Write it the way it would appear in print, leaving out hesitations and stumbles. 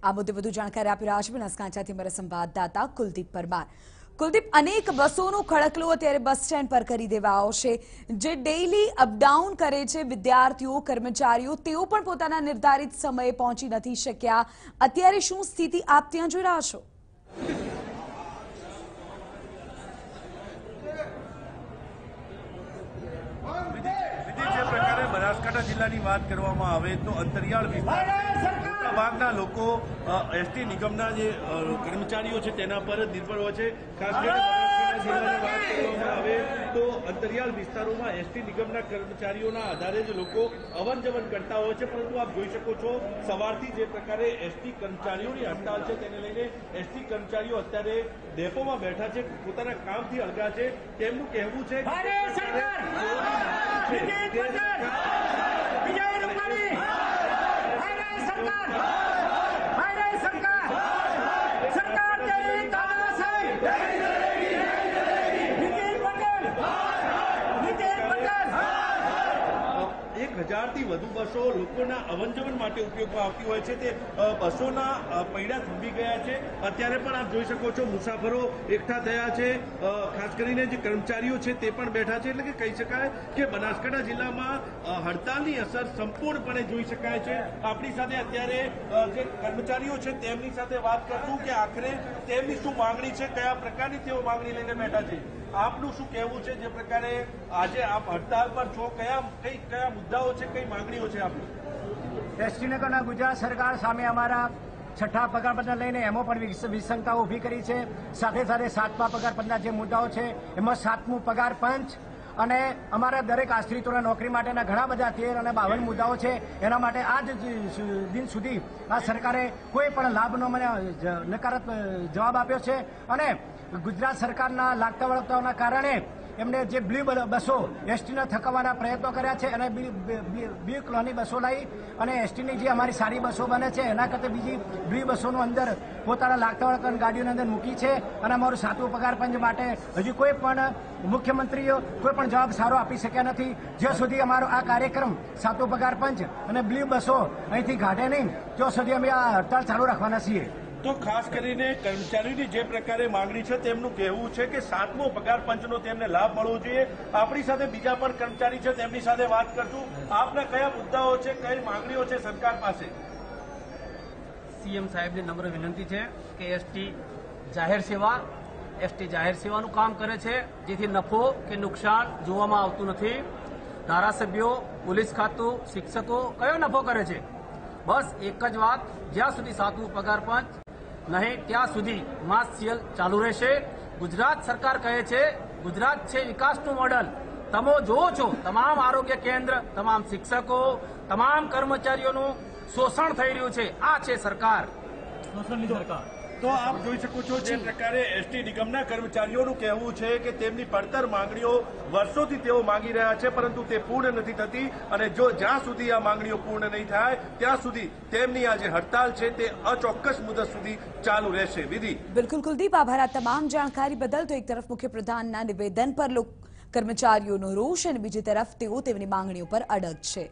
આ મુદ્દે વધુ જાણકારી આપી રહ્યા છે બનાસકાંઠાથી મારા સંવાદદાતા કુલદીપ પરમાર। કુલદીપ, અનેક બસોનો ખડકલો અત્યારે બસ સ્ટેન્ડ પર કરી દેવાયો છે। જે ડેઇલી અપડાઉન કરે છે વિદ્યાર્થીઓ, કર્મચારીઓ, તેઓ પણ પોતાના નિર્ધારિત સમયે પહોંચી નથી શક્યા। અત્યારે શું સ્થિતિ આપ ત્યાં જોઈ રહ્યા છો? બનાસકાંઠા જિલ્લાની વાત કરવામાં આવે તો અંતરિયાળ વિસ્તાર ભાગના લોકો એસટી નિગમના જે કર્મચારીઓ છે તેના પર જ નિર્ભર હોય છે। ખાસ કરીને બનાસકાંઠા જિલ્લાની વાત કરવામાં આવે તો અંતરિયાળ વિસ્તારોમાં એસટી નિગમના કર્મચારીઓના આધારે જ લોકો અવર જવર કરતા હોય છે। પરંતુ આપ જોઈ શકો છો સવારથી જે પ્રકારે એસટી કર્મચારીઓની હડતાળ છે તેને લઈને એસટી કર્મચારીઓ અત્યારે ડેપોમાં બેઠા છે, પોતાના કામથી અળગા છે। તેમનું કહેવું છે હજારથી વધુ બસો લોકોના અવનજવન માટે ઉપયોગમાં આવતી હોય છે। તે બસોના પૈડા થંભી ગયા છે। અત્યારે પણ આપ જોઈ શકો છો મુસાફરો એકઠા થયા છે, ખાસ કરીને જે કર્મચારીઓ છે તે પણ બેઠા છે। એટલે કે કહી શકાય કે બનાસકાંઠા જિલ્લામાં હડતાલની અસર સંપૂર્ણપણે જોઈ શકાય છે। આપણી સાથે અત્યારે જે કર્મચારીઓ છે તેમની સાથે વાત કરશું કે આખરે તેમની શું માંગણી છે, કયા પ્રકારની તેઓ માંગણી લઈને બેઠા છે। આપનું શું કહેવું છે? જે પ્રકારે આજે આપ હડતાલ પર છો, કયા મુદ્દાઓ છે, કઈ માંગણીઓ છે આપની? એસટી નગરના ગુજરાત સરકાર સામે અમારા છઠ્ઠા પગાર પંચને લઈને એમાં પણ વિસંગતાઓ ઊભી કરી છે। સાથે સાથે સાતમા પગાર પંચના જે મુદ્દાઓ છે એમાં સાતમું પગાર પંચ અને અમારા દરેક આશ્રિતોના નોકરી માટેના ઘણા બધા 13 અને 52 મુદ્દાઓ છે। એના માટે આજ દિન સુધી આ સરકારે કોઈ પણ લાભનો મને નકારાત્મક જવાબ આપ્યો છે અને ગુજરાત સરકારના લાગતા વળગતાઓના કારણે એમને જે બ્લુ બસો એસટીના થકાવવાના પ્રયત્નો કર્યા છે અને બ્લુ કલરની બસો લાવી અને એસટીની જે અમારી સારી બસો બને છે એના કરતાં બીજી બ્લુ બસોનું અંદર પોતાના લાગતા વળગતાની ગાડીઓની અંદર મૂકી છે। અને અમારું સાતમું પગાર પંચ માટે હજી કોઈ પણ મુખ્યમંત્રીઓ કોઈ પણ જવાબ સારો આપી શક્યા નથી। જ્યાં સુધી અમારો આ કાર્યક્રમ સાતમું પગાર પંચ અને બ્લુ બસો અહીંથી કાઢે નહીં ત્યાં સુધી અમે આ હડતાળ ચાલુ રાખવાના છીએ। તો ખાસ કરીને કર્મચારીની જે પ્રકારે માંગણી છે તેમનું કહેવું છે કે સાતમો પગાર પંચનો તેમને લાભ મળવો જોઈએ। આપણી સાથે બીજા પણ કર્મચારી છે, તેમની સાથે વાત કરશું। આપના કયા મુદ્દાઓ છે, કઈ માંગણીઓ છે સરકાર પાસે? સીએમ સાહેબને નમ્ર વિનંતી છે કે એસટી જાહેર સેવાનું કામ કરે છે, જેથી નફો કે નુકસાન જોવામાં આવતું નથી। ધારાસભ્યો, પોલીસ ખાતું, શિક્ષકો કયો નફો કરે છે? બસ એક જ વાત, જ્યાં સુધી સાતમું પગાર પંચ નહીં ત્યાં સુધી માસ સેલ ચાલુ રહેશે। ગુજરાત સરકાર કહે છે ગુજરાત છે વિકાસનું મોડલ। તમે જોવો છો તમામ આરોગ્ય કેન્દ્ર, તમામ શિક્ષકો, તમામ કર્મચારીઓનું શોષણ થઈ રહ્યું છે। આ છે સરકાર, શોષણની સરકાર। તો આપ જોઈ શકો છો જે પ્રકારે એસટી નિગમના કર્મચારીઓનું કહેવું છે કે તેમની પડતર માંગણીઓ વર્ષોથી તેઓ માંગી રહ્યા છે, પરંતુ તે પૂર્ણ નથી થતી અને જો જ્યાં સુધી આ માંગણીઓ પૂર્ણ નહીં થાય ત્યાં સુધી તેમની આ જે હડતાલ છે તે અચોક્કસ મુદત સુધી ચાલુ રહેશે। વિધિ, બિલકુલ કુલદીપ, આભાર આ તમામ જાણકારી બદલ। તો એક તરફ મુખ્યપ્રધાનના નિવેદન પર કર્મચારીઓનો રોષ અને બીજી તરફ તેઓ તેમની માંગણીઓ પર અડગ છે।